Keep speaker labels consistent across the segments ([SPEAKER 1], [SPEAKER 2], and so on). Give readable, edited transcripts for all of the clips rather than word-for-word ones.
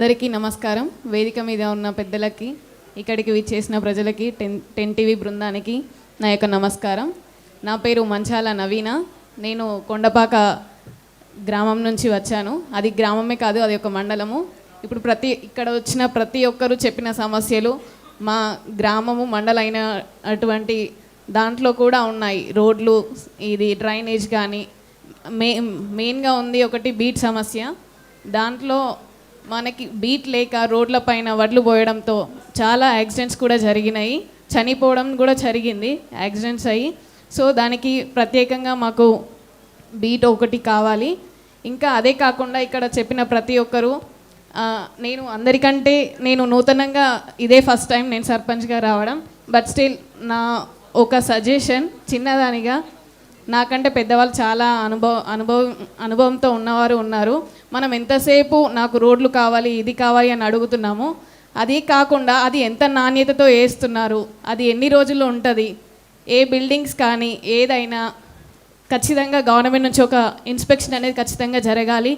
[SPEAKER 1] అందరికీ నమస్కారం. వేదిక మీద ఉన్న పెద్దలకి, ఇక్కడికి విచ్చేసిన ప్రజలకి, టెన్ టీవీ బృందానికి నా యొక్క నమస్కారం. నా పేరు మంచాల నవీన. నేను కొండపాక గ్రామం నుంచి వచ్చాను. అది గ్రామమే కాదు, అది ఒక మండలము. ఇప్పుడు ఇక్కడ వచ్చిన ప్రతి ఒక్కరూ చెప్పిన సమస్యలు మా గ్రామము మండలైన అటువంటి దాంట్లో కూడా ఉన్నాయి. రోడ్లు, ఇది డ్రైనేజ్ కానీ మెయిన్గా ఉంది ఒకటి బీట్ సమస్య. దాంట్లో మనకి బీట్ లేక రోడ్ల పైన వడ్లు పోయడంతో చాలా యాక్సిడెంట్స్ కూడా జరిగినాయి, చనిపోవడం కూడా జరిగింది యాక్సిడెంట్స్ అయ్యి. సో దానికి ప్రత్యేకంగా మాకు బీట్ ఒకటి కావాలి. ఇంకా అదే కాకుండా ఇక్కడ చెప్పిన ప్రతి ఒక్కరూ నేను అందరికంటే నేను నూతనంగా ఇదే ఫస్ట్ టైం నేను సర్పంచ్గా రావడం. బట్ స్టిల్ నా ఒక సజెషన్ చిన్నదానిగా, నాకంటే పెద్దవాళ్ళు చాలా అనుభవంతో ఉన్నవారు ఉన్నారు. మనం ఎంతసేపు నాకు రోడ్లు కావాలి, ఇది కావాలి అని అడుగుతున్నాము. అది కాకుండా అది ఎంత నాణ్యతతో వేస్తున్నారు, అది ఎన్ని రోజుల్లో ఉంటుంది, ఏ బిల్డింగ్స్ కానీ ఏదైనా ఖచ్చితంగా గవర్నమెంట్ నుంచి ఒక ఇన్స్పెక్షన్ అనేది ఖచ్చితంగా జరగాలి.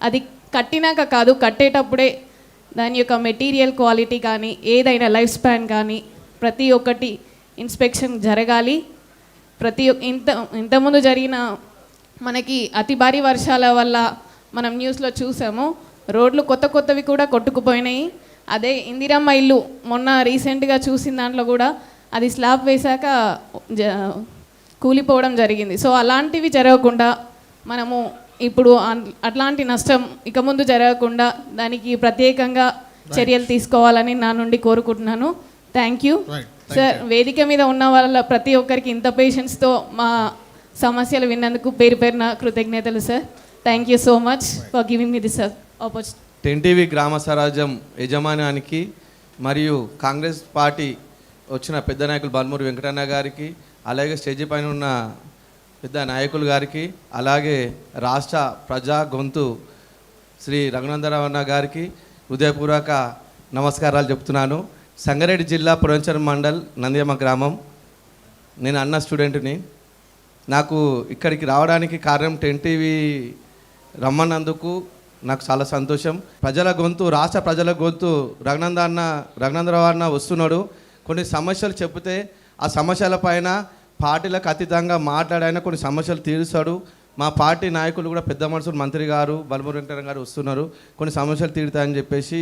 [SPEAKER 1] అది కట్టినాక కాదు, కట్టేటప్పుడే దాని యొక్క మెటీరియల్ క్వాలిటీ కానీ ఏదైనా లైఫ్ స్పాన్ కానీ ప్రతి ఒక్కటి ఇన్స్పెక్షన్ జరగాలి. ఇంతకుముందు జరిగిన మనకి అతి భారీ వర్షాల వల్ల మనం న్యూస్లో చూసాము, రోడ్లు కొత్తవి కూడా కొట్టుకుపోయినాయి. అదే ఇందిరమ్మ ఇల్లు మొన్న రీసెంట్గా చూసిన దాంట్లో కూడా అది స్లాబ్ వేశాక కూలిపోవడం జరిగింది. సో అలాంటివి జరగకుండా మనము ఇప్పుడు అట్లాంటి నష్టం ఇక ముందు జరగకుండా దానికి ప్రత్యేకంగా చర్యలు తీసుకోవాలని నా నుండి కోరుకుంటున్నాను. Thank you sir. వేదిక మీద ఉన్న వాళ్ళ ప్రతి ఒక్కరికి ఇంత పేషెన్స్తో మా సమస్యలు విన్నందుకు పేరు పేరున కృతజ్ఞతలు sir. Thank you so much for giving me this opportunity.
[SPEAKER 2] Ten TV గ్రామ స్వరాజ్యం యజమానానికి మరియు కాంగ్రెస్ పార్టీ వచ్చిన పెద్ద నాయకులు బాలమూరి వెంకటన్న గారికి, అలాగే స్టేజీ పైన ఉన్న పెద్ద నాయకులు గారికి, అలాగే రాష్ట్ర ప్రజా గొంతు శ్రీ రఘునందరావు అన్న గారికి హృదయపూర్వక నమస్కారాలు చెప్తున్నాను. సంగారెడ్డి జిల్లా పురంచర్ మండల్ నంద్యామ గ్రామం. నేను అన్న స్టూడెంట్ని. నాకు ఇక్కడికి రావడానికి కారణం టెన్ టీవీ రమ్మన్నందుకు నాకు చాలా సంతోషం. ప్రజల గొంతు, రాష్ట్ర ప్రజల గొంతు రఘునందరావు అన్న వస్తున్నాడు. కొన్ని సమస్యలు చెబితే ఆ సమస్యల పైన పార్టీలకు అతీతంగా మాట్లాడైనా కొన్ని సమస్యలు తీరుస్తాడు. మా పార్టీ నాయకులు కూడా పెద్ద మనుషులు మంత్రి గారు బాలమూరి వెంకటన్న గారు వస్తున్నారు, కొన్ని సమస్యలు తీరుతాయని చెప్పేసి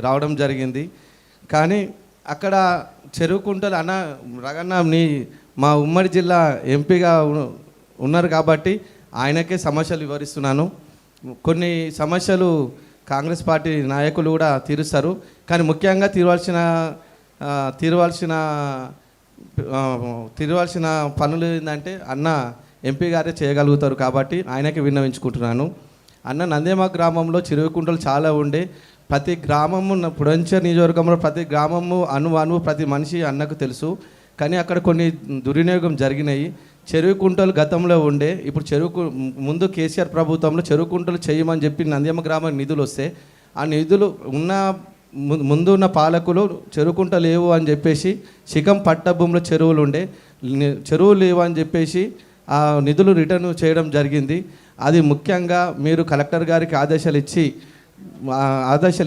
[SPEAKER 2] రావడం జరిగింది. కానీ అక్కడ చెరువుకుంటలు అన్న రగన్న మా ఉమ్మడి జిల్లా ఎంపీగా ఉన్నారు కాబట్టి ఆయనకే సమస్యలు వివరిస్తున్నాను. కొన్ని సమస్యలు కాంగ్రెస్ పార్టీ నాయకులు కూడా తీరుస్తారు, కానీ ముఖ్యంగా తీరవలసిన పనులు ఏంటంటే అన్న ఎంపీ గారే చేయగలుగుతారు కాబట్టి ఆయనకే విన్నవించుకుంటున్నాను. అన్న నంద్యామ గ్రామంలో చెరువుకుంటలు చాలా ఉండే. ప్రతి గ్రామము పురంచర్ నియోజకవర్గంలో ప్రతి గ్రామము అణువు ప్రతి మనిషి అన్నకు తెలుసు. కానీ అక్కడ కొన్ని దుర్వినియోగం జరిగినాయి. చెరువుకుంటలు గతంలో ఉండే, ఇప్పుడు ముందు కేసీఆర్ ప్రభుత్వంలో చెరువుకుంటలు చేయమని చెప్పి నంద్యామ గ్రామానికి నిధులు వస్తే ఆ నిధులు ముందు ఉన్న పాలకులు చెరువుకుంట లేవు అని చెప్పేసి శిఖం పట్టభూమిలో చెరువులు ఉండే, చెరువులు లేవు అని చెప్పేసి ఆ నిధులు రిటర్న్ చేయడం జరిగింది. అది ముఖ్యంగా మీరు కలెక్టర్ గారికి ఆదేశాలు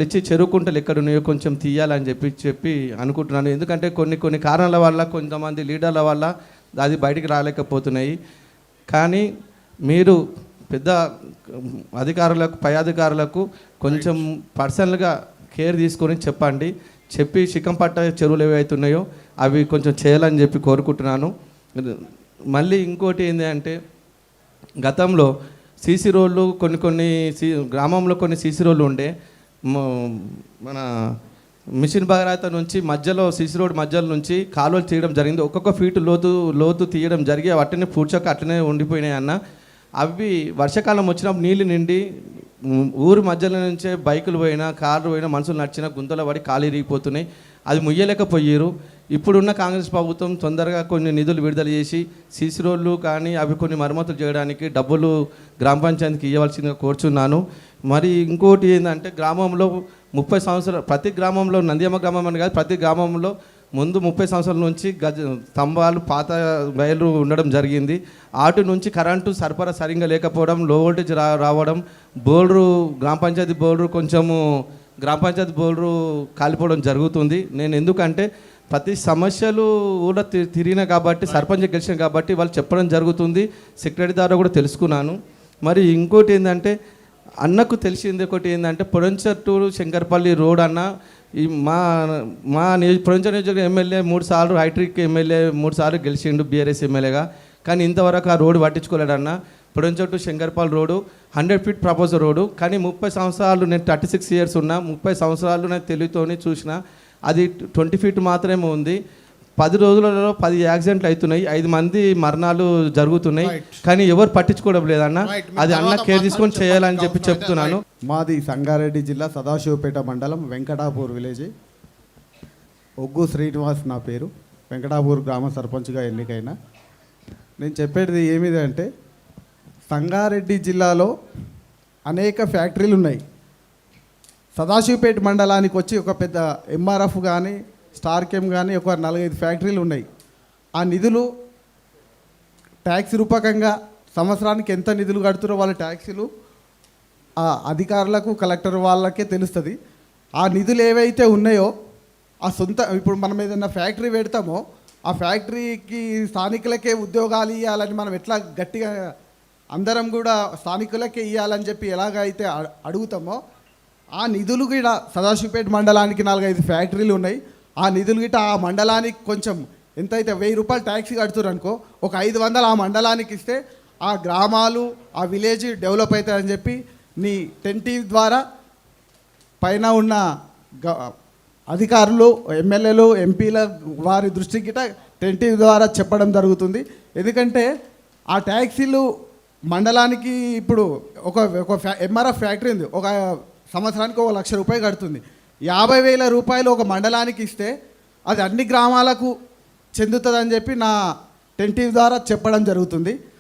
[SPEAKER 2] ఇచ్చి చెరువుకుంటలు ఎక్కడున్నాయో కొంచెం తీయాలని చెప్పి అనుకుంటున్నాను. ఎందుకంటే కొన్ని కారణాల వల్ల కొంతమంది లీడర్ల వల్ల అది బయటికి రాలేకపోతున్నాయి. కానీ మీరు పెద్ద అధికారులకు, పై అధికారులకు కొంచెం పర్సనల్గా కేర్ తీసుకొని చెప్పి శిఖంపట్ట చెరువులు ఏవైతున్నాయో అవి కొంచెం చేయాలని చెప్పి కోరుకుంటున్నాను. మళ్ళీ ఇంకోటి ఏంటి అంటే, గతంలో సీసీ రోడ్లు కొన్ని గ్రామంలో కొన్ని సీసీ రోడ్లు ఉండే. మన మిషన్ భగీరథ నుంచి మధ్యలో సీసీ రోడ్ మధ్యలో నుంచి కాలువలు తీయడం జరిగింది. ఒక్కొక్క ఫీటు లోతు తీయడం జరిగి అట్లనే పూడ్చక అట్లనే ఉండిపోయినాయి అన్న. అవి వర్షాకాలం వచ్చినప్పుడు నీళ్ళు నిండి ఊరి మధ్యలో నుంచే బైకులు పోయినా, కార్లు పోయినా, మనుషులు నడిచినా గుంతలో పడి ఖాళీ ఇరిగిపోతున్నాయి. అది ముయ్యలేకపోయారు. ఇప్పుడున్న కాంగ్రెస్ ప్రభుత్వం తొందరగా కొన్ని నిధులు విడుదల చేసి సీసీ రోడ్లు కానీ అవి కొన్ని మరమ్మతులు చేయడానికి డబ్బులు గ్రామ పంచాయతీకి ఇవ్వవలసిందిగా కోరుచున్నాను. మరి ఇంకోటి ఏంటంటే, గ్రామంలో 30 సంవత్సరాలు ప్రతి గ్రామంలో, నంద్యామ గ్రామం అని కాదు, ప్రతి గ్రామంలో ముందు 30 సంవత్సరాల నుంచి స్తంభాలు, పాత వైర్లు ఉండడం జరిగింది. వాటి నుంచి కరెంటు సరఫరా సరిగ్గా లేకపోవడం, లో వోల్టేజ్ రావడం, బోర్డు గ్రామ పంచాయతీ బోర్డు కొంచెము గ్రామ పంచాయతీ బోర్డు కాలిపోవడం జరుగుతుంది. నేను ఎందుకంటే ప్రతి సమస్యలు కూడా తిరిగిన కాబట్టి సర్పంచ్ గెలిచిన కాబట్టి వాళ్ళు చెప్పడం జరుగుతుంది. సెక్రటరీ ద్వారా కూడా తెలుసుకున్నాను. మరి ఇంకోటి ఏంటంటే అన్నకు తెలిసింది ఒకటి ఏంటంటే పొడంచర్ టు శంకర్పల్లి రోడ్ అన్న ఈ మా పొడంచర్ నియోజకవర్గం ఎమ్మెల్యే 3 సార్లు హైట్రిక్ ఎమ్మెల్యే 3 సార్లు గెలిచిండు బీఆర్ఎస్ ఎమ్మెల్యేగా. కానీ ఇంతవరకు ఆ రోడ్డు పట్టించుకోలేడన్న. పొడంచర్ to Shankarpalli road 100 feet proposal road. కానీ 30 సంవత్సరాలు నేను 36 ఇయర్స్ ఉన్నా, 30 సంవత్సరాలు నేను తెలివితోని చూసిన అది 20 ఫీట్ మాత్రమే ఉంది. 10 రోజులలో 10 యాక్సిడెంట్లు అవుతున్నాయి, 5 మంది మరణాలు జరుగుతున్నాయి. కానీ ఎవరు పట్టించుకోవడం లేదన్న. అది అన్న కేర్ తీసుకొని చేయాలని చెప్తున్నాను.
[SPEAKER 3] మాది సంగారెడ్డి జిల్లా సదాశివపేట మండలం వెంకటాపూర్ విలేజ్. ఒగ్గు శ్రీనివాస్ నా పేరు. వెంకటాపూర్ గ్రామ సర్పంచ్గా ఎన్నికైనా. నేను చెప్పేది ఏమిటంటే సంగారెడ్డి జిల్లాలో అనేక ఫ్యాక్టరీలు ఉన్నాయి. సదాశివపేట మండలానికి వచ్చి ఒక పెద్ద ఎంఆర్ఎఫ్ కానీ స్టార్కెమ్ కానీ ఒక 4-5 ఫ్యాక్టరీలు ఉన్నాయి. ఆ నిధులు ట్యాక్స్ రూపకంగా సంవత్సరానికి ఎంత నిధులు కడుతున్నారో వాళ్ళ ట్యాక్సీలు ఆ అధికారులకు కలెక్టర్ వాళ్ళకే తెలుస్తుంది. ఆ నిధులు ఏవైతే ఉన్నాయో ఆ ఇప్పుడు మనం ఏదైనా ఫ్యాక్టరీ పెడతామో ఆ ఫ్యాక్టరీకి స్థానికులకే ఉద్యోగాలు ఇవ్వాలని మనం ఎట్లా గట్టిగా అందరం కూడా స్థానికులకే ఇవ్వాలని చెప్పి ఎలాగైతే అడుగుతామో ఆ నిధులు కూడా సదాశివపేట మండలానికి 4-5 ఫ్యాక్టరీలు ఉన్నాయి. ఆ నిధులు గిట్ట ఆ మండలానికి కొంచెం ఎంతైతే 1000 రూపాయలు ట్యాక్సీ కడుతున్నారు అనుకో, ఒక 500 ఆ మండలానికి ఇస్తే ఆ గ్రామాలు ఆ విలేజ్ డెవలప్ అవుతాయని చెప్పి నీ 10 టీవీ ద్వారా పైన ఉన్న అధికారులు ఎమ్మెల్యేలు ఎంపీల వారి దృష్టికి గిట్ట 10 టీవీ ద్వారా చెప్పడం జరుగుతుంది. ఎందుకంటే ఆ ట్యాక్సీలు మండలానికి ఇప్పుడు ఒక ఎంఆర్ఎఫ్ ఫ్యాక్టరీ ఉంది, ఒక సంవత్సరానికి 1 లక్ష రూపాయలు కడుతుంది. 50,000 రూపాయలు ఒక మండలానికి ఇస్తే అది అన్ని గ్రామాలకు చెందుతుందని చెప్పి నా 10 టీవీ ద్వారా చెప్పడం జరుగుతుంది.